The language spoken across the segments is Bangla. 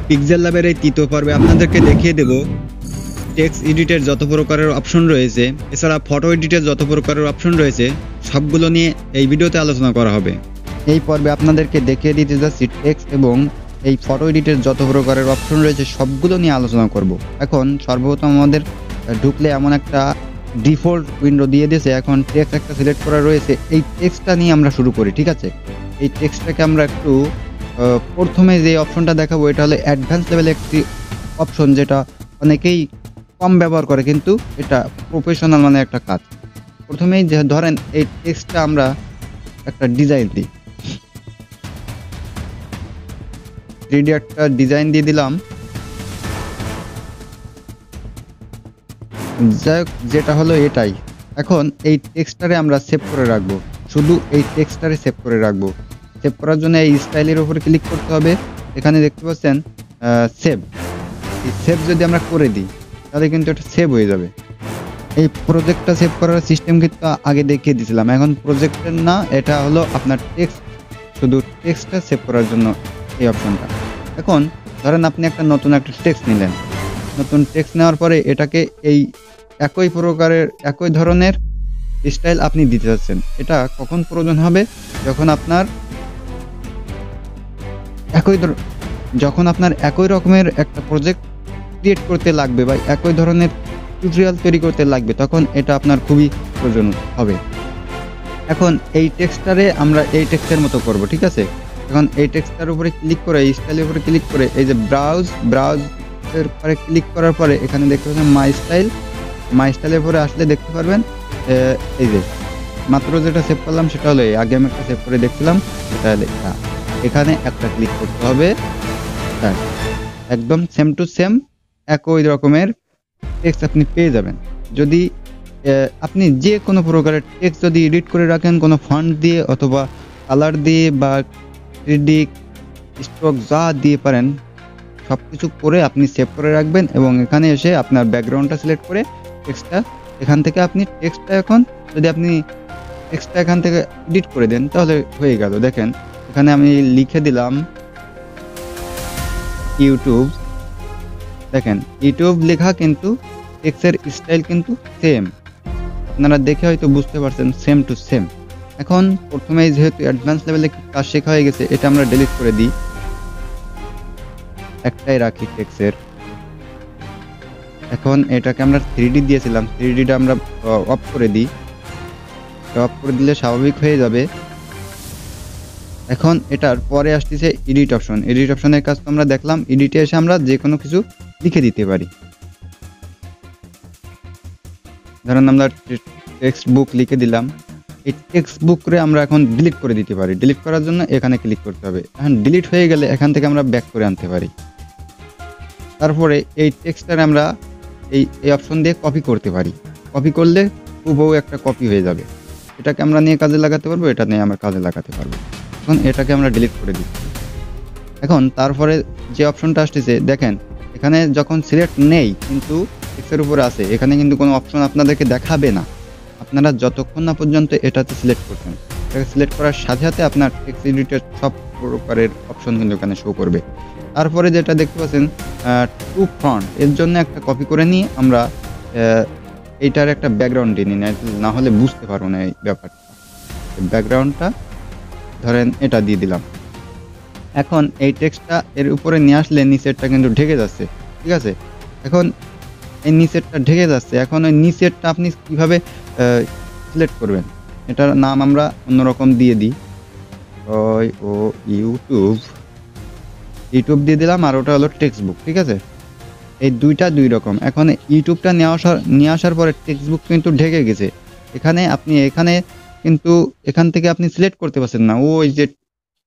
পিক্সেল ল্যাবের এই তৃতীয় পর্বে আপনাদেরকে দেখিয়ে দেব টেক্সট এডিটের যত প্রকারের অপশন রয়েছে, এছাড়া ফটো এডিটের যত প্রকারের অপশন রয়েছে সবগুলো নিয়ে এই ভিডিওতে আলোচনা করা হবে। এই পর্বে আপনাদেরকে দেখিয়ে দিতে যাচ্ছি টেক্সট এবং এই ফটো এডিটের যত প্রকারের অপশন রয়েছে সবগুলো নিয়ে আলোচনা করব। এখন সর্বপ্রথম আমাদের ঢুকলে এমন একটা ডিফল্ট উইন্ডো দিয়ে দিয়েছে। এখন টেক্সট একটা সিলেক্ট করা রয়েছে, এই টেক্সটটা নিয়ে আমরা শুরু করি। ঠিক আছে, এই টেক্সটটাকে আমরা একটু প্রথমে যে অপশনটা দেখাবো এটা হলো অ্যাডভান্স লেভেল একটি অপশন, যেটা অনেকেই কম ব্যবহার করে, কিন্তু এটা প্রফেশনাল মানে একটা কাজ। প্রথমেই যে ধরেন এই টেক্সটটা আমরা একটা ডিজাইন দিই, 3D একটা ডিজাইন দিয়ে দিলাম। যাই হোক, যেটা হলো এটাই। এখন এই টেক্সটারে আমরা সেভ করে রাখবো, শুধু এই টেক্সটারে সেভ করে রাখবো। সেভ করার জন্য এই স্টাইলের উপরে ক্লিক করতে হবে। এখানে দেখতে পাচ্ছেন সেভ। এই সেভ যদি আমরা করে দিই তাহলে কিন্তু এটা সেভ হয়ে যাবে। এই প্রজেক্টটা সেভ করার সিস্টেম কিন্তু আগে দেখিয়ে দিয়েছিলাম। এখন প্রজেক্টের না, এটা হলো আপনার টেক্সট, শুধু টেক্সটটা সেভ করার জন্য এই অপশনটা। এখন ধরেন আপনি একটা নতুন একটা টেক্সট নিলেন, নতুন টেক্সট নেওয়ার পরে এটাকে এই একই প্রকারের একই ধরনের স্টাইল আপনি দিতে চাচ্ছেন। এটা কখন প্রয়োজন হবে? যখন আপনার একই রকমের একটা প্রজেক্ট ক্রিয়েট করতে লাগবে বা একই ধরনের টিউটোরিয়াল তৈরি করতে লাগবে, তখন এটা আপনার খুবই প্রয়োজন হবে। এখন এই টেক্সটারে আমরা এই টেক্সটের মতো করব। ঠিক আছে, এখন এই টেক্সটার উপরে ক্লিক করে এই স্টাইলের উপরে ক্লিক করে এই যে ব্রাউজের পরে ক্লিক করার পরে এখানে দেখতে পাচ্ছেন মাই স্টাইলের উপরে আসলে দেখতে পারবেন এই যে মাত্র যেটা সেভ করলাম সেটা হলো আগে আমি একটা সেভ করে দেখছিলাম, সেটা লেখা। এখানে একটা ক্লিক করতে হবে। হ্যাঁ, একদম সেম টু সেম একই রকমের টেক্সট আপনি পেয়ে যাবেন। যদি আপনি যে কোনো প্রকারের টেক্সট যদি এডিট করে রাখেন কোনো ফন্ট দিয়ে অথবা কালার দিয়ে বা 3D স্ট্রোক যা দিয়ে পারেন সব কিছু করে আপনি সেভ করে রাখবেন এবং এখানে এসে আপনার ব্যাকগ্রাউন্ডটা সিলেক্ট করে টেক্সটটা এখান থেকে আপনি যদি আপনি টেক্সটটা এখান থেকে এডিট করে দেন তাহলে হয়ে গেল। দেখেন এখানে আমি লিখে দিলাম ইউটিউব। দেখেন ইউটিউব লেখা কিন্তু টেক্সটের স্টাইল কিন্তু সেম, আপনারা দেখে হয়তো বুঝতে পারছেন সেম টু সেম। এখন প্রথমেই যেহেতু অ্যাডভান্স লেভেলে কাজ শেখা হয়ে গেছে, এটা আমরা ডিলিট করে দিই, একটাই রাখি টেক্সটের। এখন এটাকে আমরা 3D দিয়েছিলাম, 3Dটা আমরা অফ করে দিই, অফ করে দিলে স্বাভাবিক হয়ে যাবে। এখন এটার পরে আসতেছে এডিট অপশন। এডিট অপশনের কাজ তো আমরা দেখলাম, এডিটে এসে আমরা যে কোনো কিছু লিখে দিতে পারি। ধরেন আমরা টেক্সট বুক লিখে দিলাম, এই টেক্সট বুকরে আমরা এখন ডিলিট করে দিতে পারি। ডিলিট করার জন্য এখানে ক্লিক করতে হবে। এখন ডিলিট হয়ে গেলে এখান থেকে আমরা ব্যাক করে আনতে পারি। তারপরে এই টেক্সটটার আমরা এই অপশন দিয়ে কপি করতে পারি। কপি করলে হুবহু একটা কপি হয়ে যাবে। এটাকে আমরা নিয়ে কাজে লাগাতে পারবো, এটা নিয়ে আমরা কাজে লাগাতে পারবো। এখন এটাকে আমরা ডিলিট করে দিই। এখন তারপরে যে অপশনটা আসতেছে দেখেন, এখানে যখন সিলেক্ট নেই কিন্তু টেক্সটের উপরে আছে, এখানে কিন্তু কোনো অপশন আপনাদেরকে দেখাবে না। আপনারা যতক্ষণ না পর্যন্ত এটাতে সিলেক্ট করছেন, এটাকে সিলেক্ট করার সাথে সাথে আপনার টেক্সট এডিটের সব প্রকারের অপশন কিন্তু এখানে শো করবে। তারপরে যেটা দেখতে পাচ্ছেন টু ফ্রন্ট, এর জন্য একটা কপি করে নিয়ে আমরা এইটার একটা ব্যাকগ্রাউন্ড দিয়ে নিই, না হলে বুঝতে পারবো না এই ব্যাপারটা। ব্যাকগ্রাউন্ডটা ধরেন এটা দিয়ে দিলাম। এখন এই টেক্সটটা এর উপরে নিয়ে আসলে নিচেরটা কিন্তু ঢেকে যাচ্ছে। ঠিক আছে, এখন এই নিচেরটা ঢেকে যাচ্ছে। এখন ওই নিচেরটা আপনি কিভাবে সিলেক্ট করবেন, এটার নাম আমরা অন্যরকম দিয়ে দিই, ইউটিউব দিয়ে দিলাম, আর ওটা হলো টেক্সট বুক। ঠিক আছে, এই দুইটা দুই রকম। এখন ইউটিউবটা নিয়ে আসার পরে টেক্সট বুক কিন্তু ঢেকে গেছে। এখানে কিন্তু এখান থেকে আপনি সিলেক্ট করতে পারছেন না, ওই যে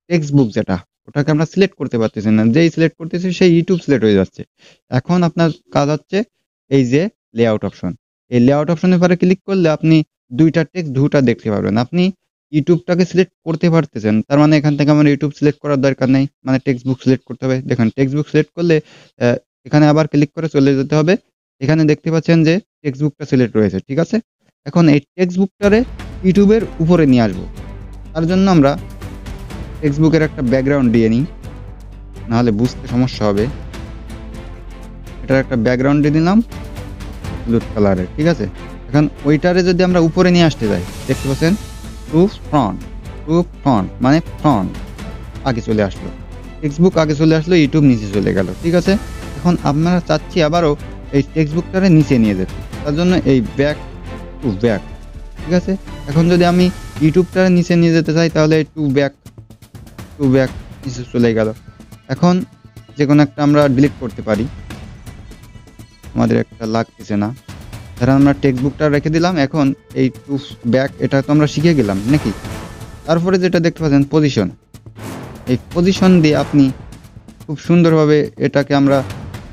টেক্সট বুক যেটা, ওটাকে আমরা সিলেক্ট করতে পারতেছি না। যেই সিলেক্ট করতেছি সেই ইউটিউব সিলেক্ট হয়ে যাচ্ছে। এখন আপনার কাজ হচ্ছে এই যে লেআউট অপশন, এই লেআউট অপশনের পরে ক্লিক করলে আপনি দুইটা টেক্সট দুটা দেখতে পারবেন। আপনি ইউটিউবটাকে সিলেক্ট করতে পারতেছেন, তার মানে এখান থেকে আমার ইউটিউব সিলেক্ট করার দরকার নেই, মানে টেক্সট বুক সিলেক্ট করতে হবে। দেখেন টেক্সট বুক সিলেক্ট করলে এখানে আবার ক্লিক করে চলে যেতে হবে। এখানে দেখতে পাচ্ছেন যে টেক্সট বুকটা সিলেক্ট রয়েছে। ঠিক আছে, এখন এই টেক্সট বুকটারে ইউটিউবের উপরে নিয়ে আসবো। তার জন্য আমরা টেক্সট বুকের একটা ব্যাকগ্রাউন্ড দিয়ে নিই, নাহলে বুঝতে সমস্যা হবে। এটার একটা ব্যাকগ্রাউন্ড দিয়ে দিলাম হলুদ কালারের, ঠিক আছে। এখন ওইটারে যদি আমরা উপরে নিয়ে আসতে যাই, দেখতে পাচ্ছেন টু ফ্রন্ট মানে ফ্রন্ট আগে চলে আসলো, টেক্সটবুক আগে চলে আসলো, ইউটিউব নিচে চলে গেল, ঠিক আছে। এখন আপনারা চাচ্ছি আবারও এই টেক্সটবুকটারে নিচে নিয়ে যেতে, তার জন্য এই ব্যাক টু ব্যাক, ঠিক আছে। এখন যদি আমি ইউটিউবটারে নিচে নিয়ে যেতে চাই তাহলে টু ব্যাক নিচে চলে গেল। এখন যে কোনো একটা আমরা ডিলিট করতে পারি, আমাদের একটা লাগতেছে না, ধরেন আমরা টেক্সটবুকটা রেখে দিলাম। এখন এই টু ব্যাক এটা তো আমরা শিখে গেলাম নাকি। তারপরে যেটা দেখতে পাচ্ছেন পজিশন, এই পজিশন দিয়ে আপনি খুব সুন্দরভাবে এটাকে আমরা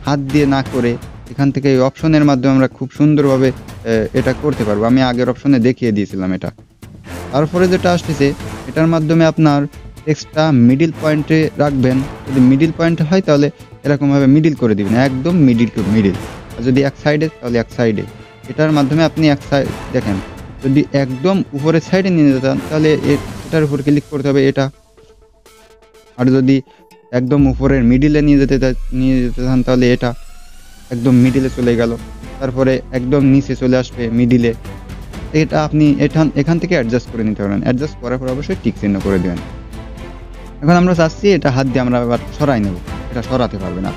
হাত দিয়ে না করে এখান থেকে এই অপশনের মাধ্যমে আমরা খুব সুন্দরভাবে এটা করতে পারবো। আমি আগের অপশনে দেখিয়ে দিয়েছিলাম এটা। তারপরে যেটা আসতেছে এটার মাধ্যমে আপনার টেক্সটটা মিডিল পয়েন্টে রাখবেন। যদি মিডিল পয়েন্ট হয় তাহলে এরকমভাবে মিডিল করে দিবেন, একদম মিডিল টু মিডিল। আর যদি এক সাইডে তাহলে এক সাইডে। এটার মাধ্যমে আপনি এক সাইড দেখেন, যদি একদম উপরের সাইডে নিয়ে যেতে চান তাহলে এটার উপর ক্লিক করতে হবে এটা। আর যদি একদম উপরের মিডিলে নিয়ে যেতে চান তাহলে এটা একদম মিডিলে চলে গেল। তারপরে একদম নিচে চলে আসবে মিডিলে। এটা আপনি এখান থেকে অ্যাডজাস্ট করে নিতে পারবেন। অ্যাডজাস্ট করার পর অবশ্যই টিক চিহ্ন করে দেবেন। এখন আমরা চাচ্ছি এটা হাত দিয়ে আমরা আবার সরাই নেব, এটা সরাতে পারবে না।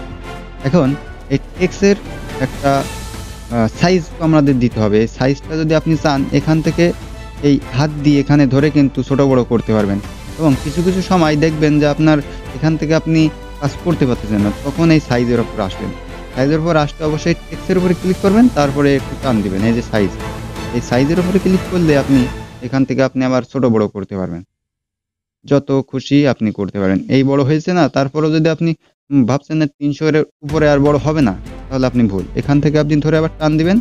এখন এই টেক্সের একটা সাইজ তো আমাদের দিতে হবে। এই সাইজটা যদি আপনি চান এখান থেকে এই হাত দিয়ে এখানে ধরে কিন্তু ছোট বড় করতে পারবেন। এবং কিছু কিছু সময় দেখবেন যে আপনার এখান থেকে আপনি কাজ করতে পারতেছেন না, তখন এই সাইজের উপর আসবেন। সাইজের উপর আসতে অবশ্যই টেক্সের উপরে ক্লিক করবেন, তারপরে একটু টান দিবেন। এই যে সাইজ, এই সাইজের উপরে ক্লিক করলে আপনি এখান থেকে আপনি আবার ছোট বড় করতে পারবেন, যত খুশি আপনি করতে পারেন। এই বড় হয়েছে না, তারপরেও যদি আপনি ভাবছেন না 300 এর উপরে আর বড় হবে না, তাহলে আপনি ভুল। এখান থেকে আপনি ধরে আবার টান দিবেন,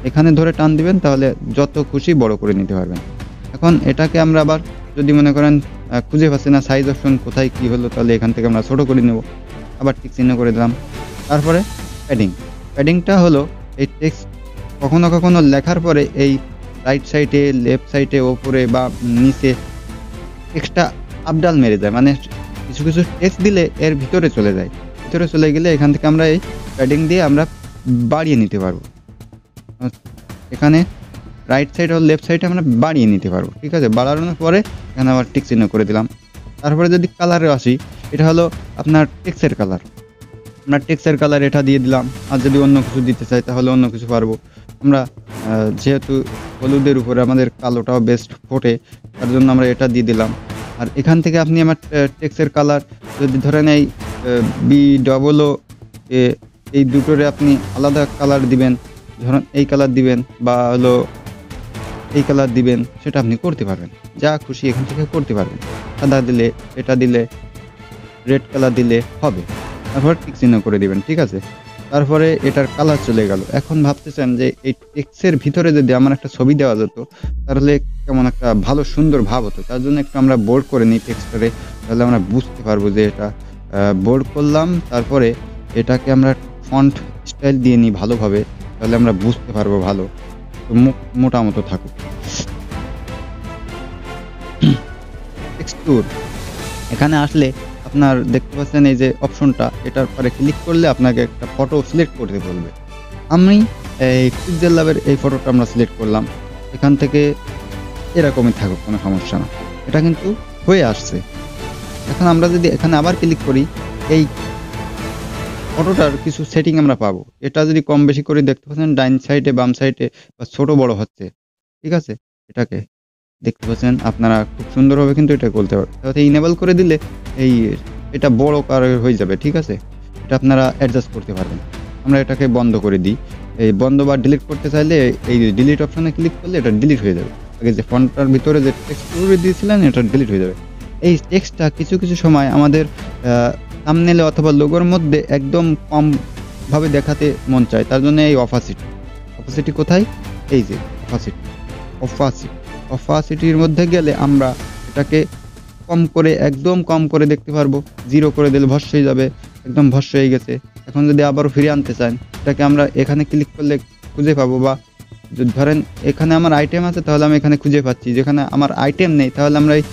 এখানে ধরে টান দিবেন, তাহলে যত খুশি বড় করে নিতে পারবেন। এখন এটাকে আমরা আবার যদি মনে করেন খুঁজে পাচ্ছি না সাইজ অপশন কোথায় কি হলো, তাহলে এখান থেকে আমরা ছোট করে নেব, আবার টিক চিহ্ন করে দিলাম। তারপরে প্যাডিংটা হলো এই টেক্সট কখনো কখনো লেখার পরে এই রাইট সাইডে, লেফট সাইডে, ওপরে বা নিচে টেক্সটটা আপডাল মেরে যায়, মানে কিছু কিছু টেক্সট দিলে এর ভিতরে চলে যায়। ভিতরে চলে গেলে এখান থেকে আমরা এই প্যাডিং দিয়ে আমরা বাড়িয়ে নিতে পারবো। এখানে রাইট সাইড আর লেফট সাইডে আমরা বাড়িয়ে নিতে পারবো, ঠিক আছে। বাড়ানোর পরে এখানে আবার টিক চিহ্ন করে দিলাম। তারপরে যদি কালারে আসি, এটা হলো আপনার টেক্সটের কালার। আমরা টেক্সটের কালার এটা দিয়ে দিলাম। আর যদি অন্য কিছু দিতে চাই তাহলে অন্য কিছু পারবো আমরা। যেহেতু হলুদের উপরে আমাদের কালোটাও বেস্ট ফোটে, তার জন্য আমরা এটা দিয়ে দিলাম। আর এখান থেকে আপনি আমার টেক্সটের কালার যদি ধরেন এই BOO এই দুটোরে আপনি আলাদা কালার দিবেন, ধরেন এই কালার দিবেন বা হলো এই কালার দিবেন, সেটা আপনি করতে পারবেন। যা খুশি এখান থেকে করতে পারবেন। সাদা দিলে, এটা দিলে, রেড কালার দিলে হবে। তারপর টিক চিহ্ন করে দিবেন, ঠিক আছে। তারপরে এটার কালার চলে গেল। এখন ভাবতেছেন যে এই টেক্সটের ভিতরে যদি আমার একটা ছবি দেওয়া যেত তাহলে কেমন একটা ভালো সুন্দর ভাব হতো। তার জন্য একটু আমরা বোল্ড করে নিই টেক্সটারে, তাহলে আমরা বুঝতে পারবো যে এটা বোল্ড করলাম। তারপরে এটাকে আমরা ফন্ট স্টাইল দিয়ে নিই ভালোভাবে, তাহলে আমরা বুঝতে পারবো ভালো। তো মোটামতো থাকুক। টেক্সচার এখানে আসলে আপনার দেখতে পাচ্ছেন এই যে অপশনটা, এটার পরে ক্লিক করলে আপনাকে একটা ফটো সিলেক্ট করতে বলবে। আমি এই পিক্সেল ল্যাবের এই ফটোটা আমরা সিলেক্ট করলাম। এখান থেকে এরকমই থাকুক, কোনো সমস্যা না। এটা কিন্তু হয়ে আসছে। এখন আমরা যদি এখানে আবার ক্লিক করি, এই ফটোটার কিছু সেটিং আমরা পাবো। এটা যদি কম বেশি করে দেখতে পাচ্ছেন ডাইন সাইডে, বাম সাইডে বা ছোট বড় হচ্ছে, ঠিক আছে। এটাকে দেখতে পাচ্ছেন আপনারা খুব সুন্দরভাবে কিন্তু এটা করতে পারবেন। তাহলে ইনেবল করে দিলে এটা বড় কালার হয়ে যাবে, ঠিক আছে। এটা আপনারা অ্যাডজাস্ট করতে পারবেন। আমরা এটাকে বন্ধ করে দিই। এই বন্ধ বা ডিলিট করতে চাইলে এই ডিলিট অপশনে ক্লিক করলে এটা ডিলিট হয়ে যাবে। আগে যে ফন্টটার ভিতরে যে টেক্সট করে দিয়েছিলেন এটা ডিলিট হয়ে যাবে। এই টেক্সটটা কিছু কিছু সময় আমাদের থাম্বনেলে অথবা লোগোর মধ্যে একদম কম ভাবে দেখাতে মন চায়, তার জন্য এই অপাসিটি কোথায়, এই যে অপাসিটির মধ্যে গেলে আমরা এটাকে কম করে, একদম কম করে দেখতে পারবো। 0 করে দিলে ভস্ম হয়ে যাবে, একদম ভস্ম হয়ে গেছে। এখন যদি আবারও ফিরে আনতে চান, এটাকে আমরা এখানে ক্লিক করলে খুঁজে পাবো। বা যদি ধরেন এখানে আমার আইটেম আছে তাহলে আমি এখানে খুঁজে পাচ্ছি। যেখানে আমার আইটেম নেই তাহলে আমরা এই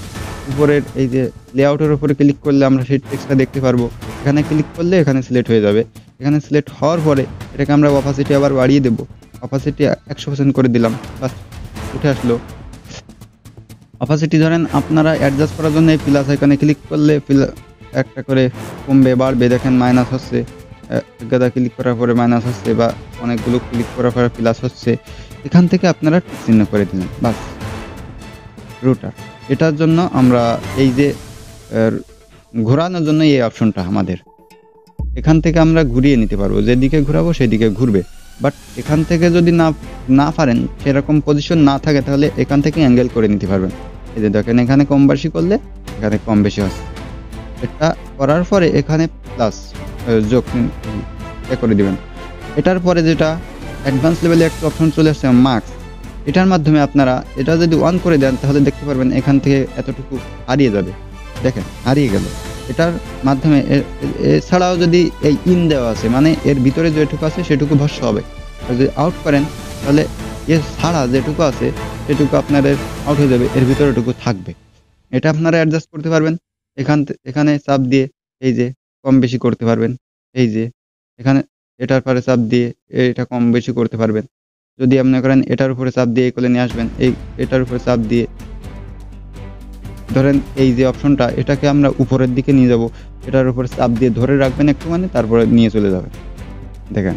উপরের এই যে লেআউটের উপরে ক্লিক করলে আমরা সেই টেক্সটটা দেখতে পারবো। এখানে ক্লিক করলে এখানে সিলেক্ট হয়ে যাবে। এখানে সিলেক্ট হওয়ার পরে এটাকে আমরা অপাসিটি আবার বাড়িয়ে দেব। অপাসিটি 100% করে দিলাম, বাস উঠে আসলো। অপাসিটি ধরেন আপনারা অ্যাডজাস্ট করার জন্য এই প্লাস আইকনে ক্লিক করলে একটা করে কমবে বাড়বে, দেখেন মাইনাস হচ্ছে, গাদা ক্লিক করার পরে মাইনাস হচ্ছে, বা অনেকগুলো ক্লিক করার পরে প্লাস হচ্ছে। এখান থেকে আপনারা টিক চিহ্ন করে দিলেন, বাস রুটার। এটার জন্য আমরা এই যে ঘোরানোর জন্য এই অপশনটা আমাদের, এখান থেকে আমরা ঘুরিয়ে নিতে পারবো, যেদিকে ঘোরাবো সেদিকে ঘুরবে। বাট এখান থেকে যদি না পারেন, সেরকম পজিশন না থাকে, তাহলে এখান থেকে অ্যাঙ্গেল করে নিতে পারবেন। এই যে দেখেন এখানে কম বেশি করলে এখানে কম বেশি হচ্ছে। এটা করার পরে এখানে প্লাস যোগ করে দিবেন। এটার পরে যেটা অ্যাডভান্স লেভেলে একটা অপশন চলে আসছে মার্কস, এটার মাধ্যমে আপনারা এটা যদি অন করে দেন তাহলে দেখতে পারবেন এখান থেকে এতটুকু হারিয়ে যাবে, দেখেন হারিয়ে গেল। এটার মাধ্যমে এছাড়াও যদি এই ইন দেওয়া আছে, মানে এর ভিতরে যেটুকু আছে সেটুকু ভস্য হবে। যদি আউট করেন তাহলে এর ছাড়া যেটুকু আছে সেটুকু আপনাদের আউট হয়ে যাবে, এর ভিতরেটুকু থাকবে। এটা আপনারা অ্যাডজাস্ট করতে পারবেন। এখানে চাপ দিয়ে এই যে কম বেশি করতে পারবেন। এই যে এখানে এটার পরে চাপ দিয়ে এটা কম বেশি করতে পারবেন। যদি আপনি করেন এটার উপরে চাপ দিয়ে এই কোলে নিয়ে আসবেন, এটার উপরে চাপ দিয়ে ধরেন এই যে অপশনটা, এটাকে আমরা উপরের দিকে নিয়ে যাব, এটার উপরে চাপ দিয়ে ধরে রাখবেন একটু, মানে তারপরে নিয়ে চলে যাবেন। দেখেন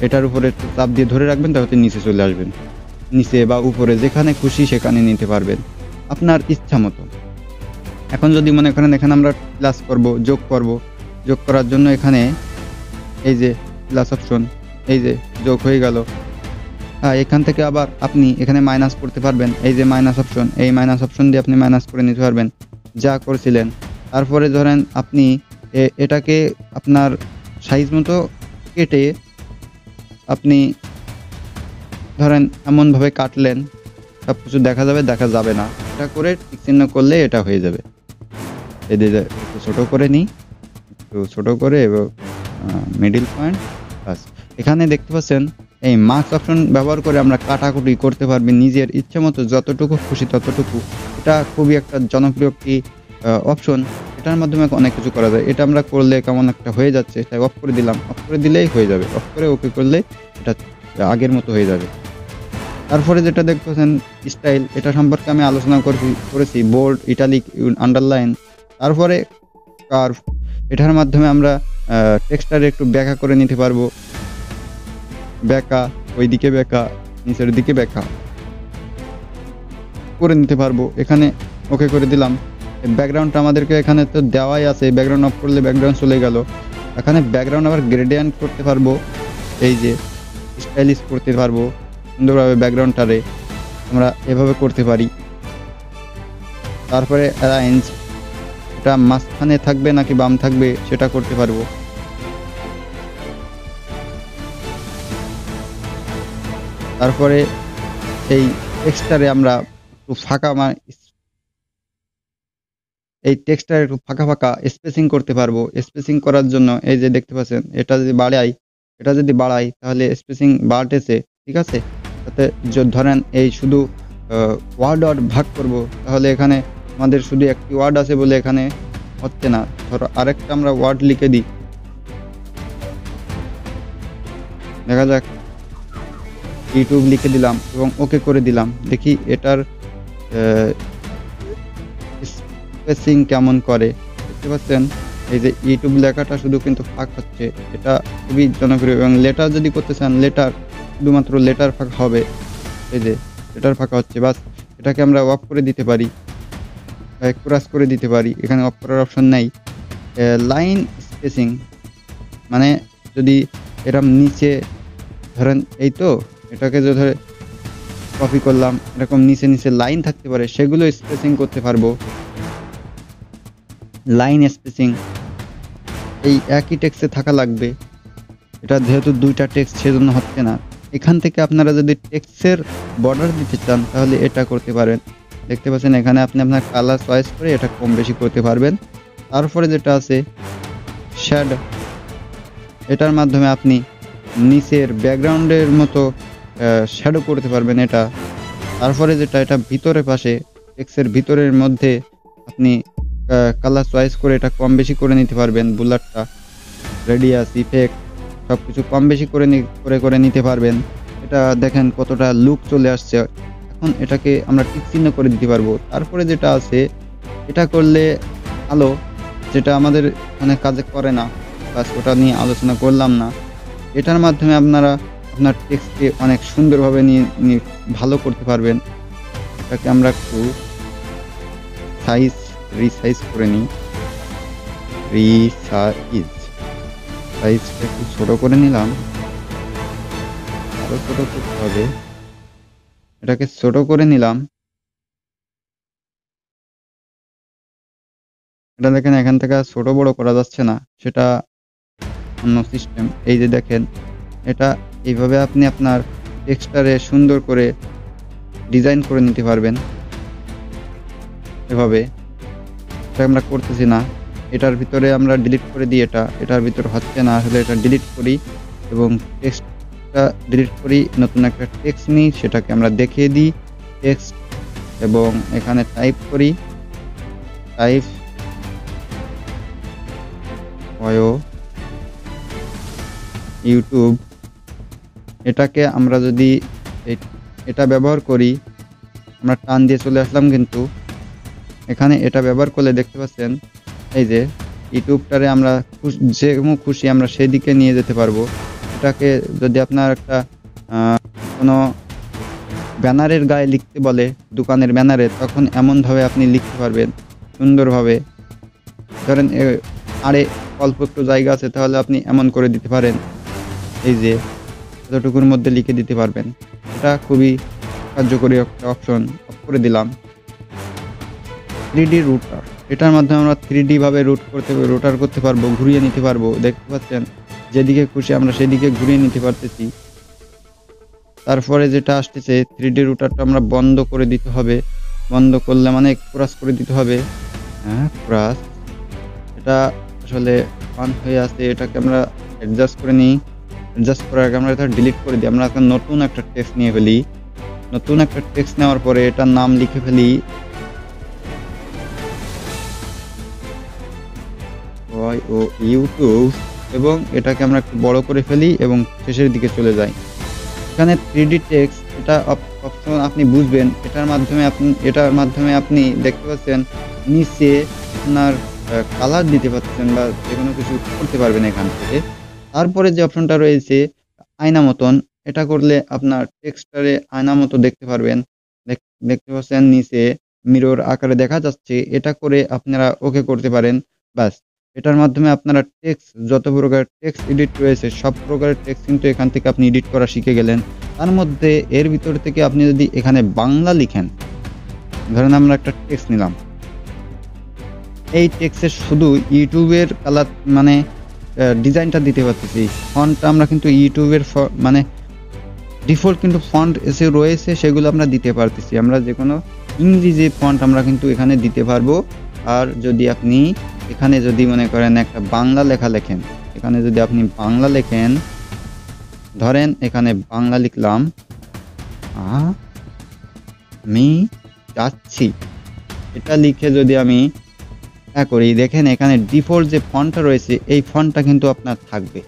এটার উপরে একটু চাপ দিয়ে ধরে রাখবেন, তাহলে নিচে চলে আসবেন। নিচে বা উপরে যেখানে খুশি সেখানে নিতে পারবেন আপনার ইচ্ছা মতো। এখন যদি মনে করেন এখানে আমরা প্লাস করব, যোগ করার জন্য এখানে এই যে প্লাস অপশন, এই যে যোগ হয়ে গেল। হ্যাঁ, এখান থেকে আবার আপনি এখানে মাইনাস করতে পারবেন। এই যে মাইনাস অপশন, এই মাইনাস অপশন দিয়ে আপনি মাইনাস করে নিতে পারবেন যা করছিলেন। তারপরে ধরেন আপনি এটাকে আপনার সাইজ মতো কেটে আপনি ধরেন এমনভাবে কাটলেন সব কিছু দেখা যাবে না, এটা করে টিক চিহ্ন করলে এটা হয়ে যাবে। এই যে একটু ছোটো করে নিই, একটু ছোটো করে এবং মিডিল পয়েন্ট, বাস। এখানে দেখতে পাচ্ছেন এই মার্কস অপশন ব্যবহার করে আমরা কাটাকুটি করতে পারবেন নিজের ইচ্ছে মতো, যতটুকু খুশি ততটুকু। এটা খুবই একটা জনপ্রিয় একটি অপশন, এটার মাধ্যমে অনেক কিছু করা যায়। এটা আমরা করলে কেমন একটা হয়ে যাচ্ছে, তাই অফ করে দিলাম, অফ করে দিলেই হয়ে যাবে, অফ করে ওকে করলে এটা আগের মতো হয়ে যাবে। তারপরে যেটা দেখতেছেন স্টাইল, এটা সম্পর্কে আমি আলোচনা করেছি, বোল্ড, ইটালিক, আন্ডারলাইন, তারপরে কার্ভ। এটার মাধ্যমে আমরা টেক্সটারে একটু ব্যাখ্যা করে নিতে পারবো, ব্যাখ্যা, ওইদিকে ব্যাখ্যা, নিচের দিকে ব্যাখ্যা করে নিতে পারবো। এখানে ওকে করে দিলাম। ব্যাকগ্রাউন্ডটা আমাদেরকে এখানে তো দেওয়াই আছে, ব্যাকগ্রাউন্ড অফ করলে ব্যাকগ্রাউন্ড চলে গেল। এখানে ব্যাকগ্রাউন্ড আবার গ্রেডিয়েন্ট করতে পারবো, এই যে স্টাইলিশ করতে পারবো সুন্দরভাবে। ব্যাকগ্রাউন্ডটারে আমরা এভাবে করতে পারি। তারপরে অ্যালাইন্স, এটা মাঝখানে থাকবে নাকি বাম থাকবে সেটা করতে পারবো। তারপরে এই টেক্সটারে আমরা একটু এই টেক্সটারে একটু ফাঁকা স্পেসিং করতে পারবো। স্পেসিং করার জন্য এই যে দেখতে পাচ্ছেন, এটা যদি বাড়াই তাহলে স্পেসিং বাড়তেছে, ঠিক আছে। তাতে ধরেন এই শুধু ওয়ার্ড ভাগ করব, তাহলে এখানে আমাদের শুধু একটি ওয়ার্ড আছে বলে এখানে হচ্ছে না। ধরো আরেকটা আমরা ওয়ার্ড লিখে দিই, দেখা যাক, ইউটিউব লিখে দিলাম এবং ওকে করে দিলাম। দেখি এটার স্পেসিং কেমন করে। দেখতে পাচ্ছেন এই যে ইউটিউব লেখাটা শুধু কিন্তু ফাঁক হচ্ছে, এটা খুবই জনপ্রিয়। এবং লেটার যদি করতে চান, লেটার শুধুমাত্র লেটার ফাঁকা হবে, এই যে লেটার ফাঁকা হচ্ছে, বাস। এটাকে আমরা অফ করে দিতে পারি, ক্রস করে দিতে পারি, এখানে অফ করার অপশন নেই। লাইন স্পেসিং মানে যদি এরকম নিচে ধরেন, এই তো এটাকে যে ধরে কপি করলাম, এরকম নিচে লাইন থাকতে পারে, সেগুলো স্পেসিং করতে পারবো। লাইন স্পেসিং এই একই টেক্সটে থাকা লাগবে, এটা যেহেতু দুইটা টেক্সট সেজন্য হচ্ছে না। এখান থেকে আপনারা যদি টেক্সটের বর্ডার দিতে চান তাহলে এটা করতে পারেন। দেখতে পাচ্ছেন এখানে আপনি আপনার কালার চয়েস করে এটা কম বেশি করতে পারবেন। তারপরে যেটা আছে শ্যাডো, এটার মাধ্যমে আপনি নিচের ব্যাকগ্রাউন্ডের মতো শ্যাডো করতে পারবেন এটা। তারপরে যেটা এটা ভিতরে পাশে টেক্সটের ভিতরের মধ্যে আপনি কালার চয়েস করে এটা কম বেশি করে নিতে পারবেন। বুলারটা, রেডিয়াস, ইফেক্ট সবকিছু কম বেশি করে নিতে পারবেন। এটা দেখেন কতটা লুক চলে আসছে। এখন এটাকে আমরা টিক চিহ্ন করে দিতে পারবো। তারপরে যেটা আছে এটা করলে আলো, যেটা আমাদের অনেক কাজে করে না, বাস ওটা নিয়ে আলোচনা করলাম না। এটার মাধ্যমে আপনারা আপনার টেক্সটকে অনেক সুন্দরভাবে ভালো করতে পারবেন। এটাকে আমরা একটু রিসাইজ করে নিই। সাইজটা একটু ছোট করে নিলাম, আরো ছোট করতে হবে। এটাকে ছোট করে নিলাম। এটা দেখেন এখান থেকে আর ছোট বড় করা যাচ্ছে না, সেটা অন্য সিস্টেম। এই যে দেখেন, এটা এইভাবে আপনি আপনার টেক্সচারে সুন্দর করে ডিজাইন করে নিতে পারবেন। এভাবে এটা আমরা করতেছি না, এটার ভিতরে আমরা ডিলিট করে দিই। এটার ভিতরে হচ্ছে না, আসলে এটা ডিলিট করি এবং টেক্সটটা ডিলিট করি, নতুন একটা টেক্সট নিই, সেটাকে আমরা দেখিয়ে দিই টেক্সট এবং এখানে টাইপ করি ইউটিউব। এটাকে আমরা যদি এটা ব্যবহার করি, আমরা টান দিয়ে চলে আসলাম, কিন্তু এখানে এটা ব্যবহার করলে দেখতে পাচ্ছেন এই যে ইউটিউবটারে আমরা যে খুশি আমরা সেই দিকে নিয়ে যেতে পারবো। এটাকে যদি আপনার একটা কোনো ব্যানারের গায়ে লিখতে বলে, দোকানের ব্যানারে, তখন এমনভাবে আপনি লিখতে পারবেন সুন্দরভাবে। ধরেন আরে অল্প একটু জায়গা আছে, তাহলে আপনি এমন করে দিতে পারেন, এই যে এতটুকুর মধ্যে লিখে দিতে পারবেন। এটা খুবই কার্যকরী একটা অপশন। অফ করে দিলাম। 3D রুটার, এটার মাধ্যমে আমরা 3D ভাবে রুটার করতে পারবো, ঘুরিয়ে নিতে পারবো। দেখতে পাচ্ছেন যেদিকে খুশি আমরা সেদিকে ঘুরিয়ে নিতে পারতেছি। তারপরে যেটা আসতেছে 3D রুটারটা আমরা বন্ধ করে দিতে হবে। বন্ধ করলে মানে ক্রস করে দিতে হবে। হ্যাঁ, ক্রস। এটা আসলে অন হয়ে আছে, এটাকে আমরা অ্যাডজাস্ট করে নিই। অ্যাডজাস্ট করার আগে আমরা এটা ডিলিট করে দিই। আমরা এখন নতুন একটা টেক্সট নিয়ে ফেলি। নতুন একটা টেক্সট নেওয়ার পরে এটার নাম লিখে ফেলি ইউটিউব, এবং এটাকে আমরা একটু বড় করে ফেলি এবং শেষের দিকে চলে যাই। এখানে 3D টেক্সট, এটা অপশন আপনি বুঝবেন। এটার মাধ্যমে আপনি দেখতে পাচ্ছেন নিচে আপনার কালার দিতে পারছেন বা যে কোনো কিছু করতে পারবেন এখান থেকে। তারপরে যে অপশনটা রয়েছে আয়না মতন, এটা করলে আপনার টেক্সটারে আয়না মতো দেখতে পারবেন। দেখতে পাচ্ছেন নিচে মিরর আকারে দেখা যাচ্ছে। এটা করে আপনারা ওকে করতে পারেন। বাস, এটার মাধ্যমে আপনারা যত প্রকার টেক্সট এডিট রয়েছে সব প্রকারের টেক্সট কিন্তু এখান থেকে আপনি এডিট করা শিখে গেলেন। তার মধ্যে এর ভিতর থেকে আপনি যদি এখানে বাংলা লিখেন, ধরেন আমরা একটা টেক্সট নিলাম, এই টেক্সটের শুধু ইউটিউবের কালার মানে ডিজাইনটা দিতে পারতেছি। ফন্টটা আমরা কিন্তু ইউটিউবের মানে ডিফল্ট কিন্তু ফন্ট এসে রয়েছে, সেগুলো আমরা দিতে পারতেছি। আমরা যে কোনো ইংরেজি ফন্ট আমরা কিন্তু এখানে দিতে পারবো। আর যদি আপনি এখানে যদি মনে করেন একটা বাংলা লেখা লেখেন, এখানে যদি আপনি বাংলা লেখেন, ধরেন এখানে বাংলা লিখলাম, আমি যাচ্ছি, এটা লিখে যদি আমি করি, দেখেন এখানে ডিফল্ট যে ফন্টটা রয়েছে এই ফন্টটা কিন্তু আপনার থাকবে।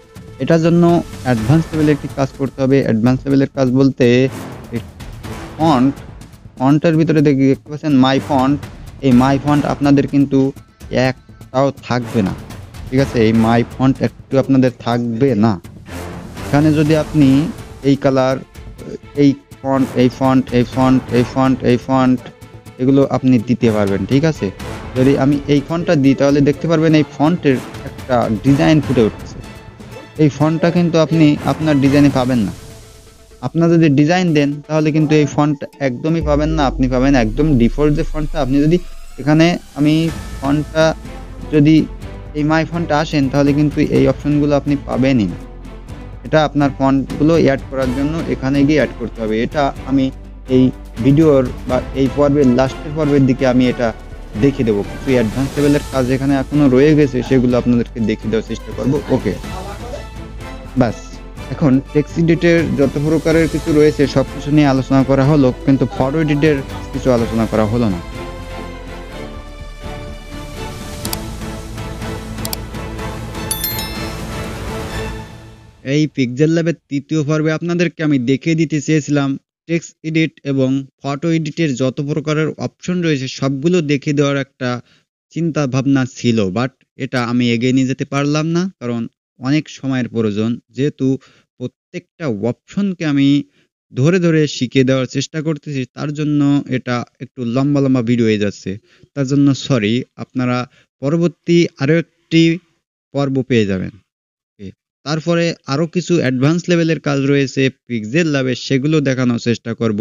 এটার জন্য অ্যাডভান্স লেভেলের একটি কাজ করতে হবে। অ্যাডভান্স লেভেলের কাজ বলতে ফন্টের ভিতরে দেখতে পাচ্ছেন মাই ফন্ট। এই মাই ফন্ট আপনাদের কিন্তু একটাও থাকবে না, ঠিক আছে? এই মাই ফন্ট একটু আপনাদের থাকবে না। এখানে যদি আপনি এই কালার, এই ফন্ট, এই ফন্ট, এই ফন্ট, এই ফন্ট, এই ফন্ট, এগুলো আপনি দিতে পারবেন, ঠিক আছে? যদি আমি এই ফন্টটা দিই, তাহলে দেখতে পারবেন এই ফন্টের একটা ডিজাইন ফুটে উঠছে। এই ফন্টটা কিন্তু আপনি আপনার ডিজাইনে পাবেন না। আপনার যদি ডিজাইন দেন তাহলে কিন্তু এই ফন্ট একদমই পাবেন না। আপনি পাবেন একদম ডিফল্ট যে ফন্টটা। আপনি যদি এখানে আমি ফন্টটা যদি এই মাই ফন্টে আসেন, তাহলে কিন্তু এই অপশনগুলো আপনি পাবেনই না। এটা আপনার ফন্টগুলো অ্যাড করার জন্য এখানে গিয়ে অ্যাড করতে হবে। এটা আমি এই ভিডিওর বা এই পর্বের লাস্টের পর্বের দিকে আমি এটা দেখিয়ে দেবো। কিছু অ্যাডভান্স লেভেলের কাজ এখানে এখনো রয়ে গেছে, সেগুলো আপনাদেরকে দেখিয়ে দেওয়ার চেষ্টা করব। ওকে, বাস। এখন টেক্সট এডিটের যত প্রকারের কিছু রয়েছে সব কিছু নিয়ে আলোচনা করা হলো, কিন্তু ফটো এডিটের কিছু আলোচনা করা হলো না। এই পিক্সেল ল্যাবের তৃতীয় পর্বে আপনাদেরকে আমি দেখিয়ে দিতে চেয়েছিলাম টেক্সট এডিট এবং ফটো এডিটের যত প্রকারের অপশন রয়েছে সবগুলো দেখিয়ে দেওয়ার একটা চিন্তা ভাবনা ছিল, বাট এটা আমি এগিয়ে নিয়ে যেতে পারলাম না, কারণ অনেক সময়ের প্রয়োজন। যেহেতু প্রত্যেকটা অপশনকে আমি ধরে ধরে শিখিয়ে দেওয়ার চেষ্টা করতেছি, তার জন্য এটা একটু লম্বা লম্বা ভিডিও হয়ে যাচ্ছে। তার জন্য সরি, আপনারা পরবর্তী আরও একটি পর্ব পেয়ে যাবেন। ওকে। তারপরে আরো কিছু অ্যাডভান্স লেভেলের কাজ রয়েছে পিক্সেল ল্যাবে, সেগুলো দেখানোর চেষ্টা করব।